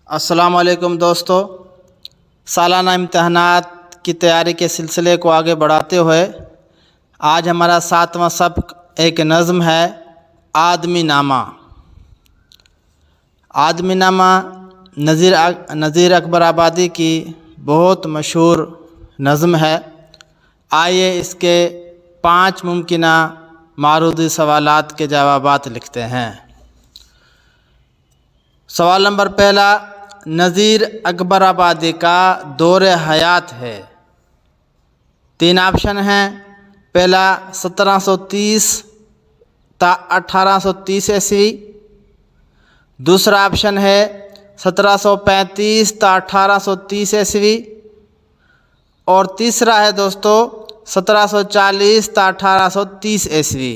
السلام علیکم دوستو، سالانہ امتحانات کی تیاری کے سلسلے کو آگے بڑھاتے ہوئے آج ہمارا 7واں سبق ایک نظم ہے آدمی نامہ۔ آدمی نامہ نذیر اکبر آبادی کی بہت مشہور نظم ہے۔ آئیے اس کے 5 ممکنہ معروضی سوالات کے جوابات لکھتے ہیں۔ سوال نمبر پہلا، نذیر اکبر آبادی کا دور حیات ہے۔ 3 آپشن ہیں۔ پہلا 1730 تا 1830 عیسوی، دوسرا آپشن ہے 1735 تا 1830 عیسوی، اور تیسرا ہے دوستو 1740 تا 1830 عیسوی۔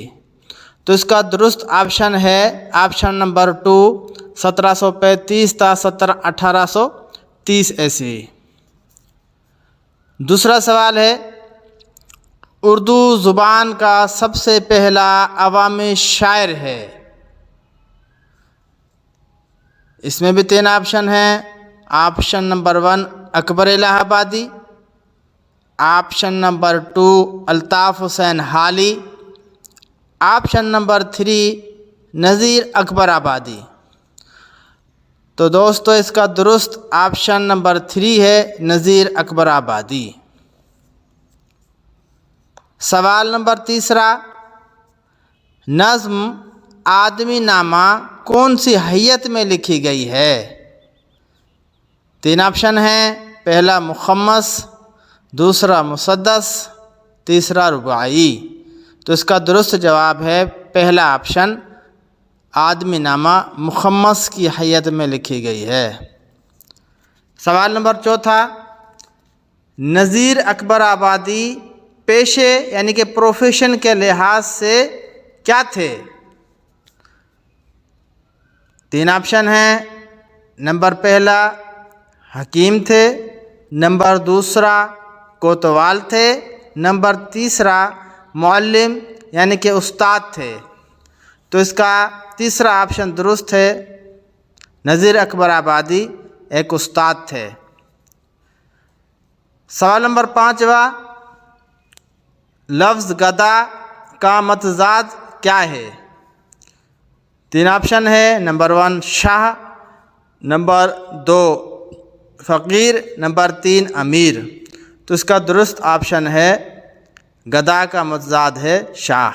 تو اس کا درست آپشن ہے آپشن نمبر 2، 1735 تا 1830 عیسوی۔ دوسرا سوال ہے، اردو زبان کا سب سے پہلا عوامی شاعر ہے۔ اس میں بھی 3 آپشن ہیں۔ آپشن نمبر 1 اکبر الہ آبادی، option number 2 Altaf Hussain Hali, option number 3 Nazir اکبر آبادی۔ تو دوستو اس کا درست آپشن نمبر 3 ہے نذیر اکبر آبادی۔ سوال نمبر تیسرا، نظم آدمی نامہ کون سی حیت میں لکھی گئی ہے؟ 3 آپشن ہیں۔ پہلا مخمس، دوسرا مسدس، تیسرا رباعی۔ تو اس کا درست جواب ہے پہلا آپشن، آدمی نامہ مخمس کی حیت میں لکھی گئی ہے۔ سوال نمبر چوتھا، نذیر اکبر آبادی پیشے یعنی کہ پروفیشن کے لحاظ سے کیا تھے؟ 3 آپشن ہیں۔ نمبر پہلا حکیم تھے، نمبر دوسرا کوتوال تھے، نمبر تیسرا معلم یعنی کہ استاد تھے۔ تو اس کا تیسرا آپشن درست ہے، نذیر اکبر آبادی ایک استاد تھے۔ سوال نمبر 5واں، لفظ گدا کا متضاد کیا ہے؟ 3 آپشن ہے۔ نمبر 1 شاہ، نمبر 2 فقیر، نمبر 3 امیر۔ تو اس کا درست آپشن ہے گدا کا متضاد ہے شاہ۔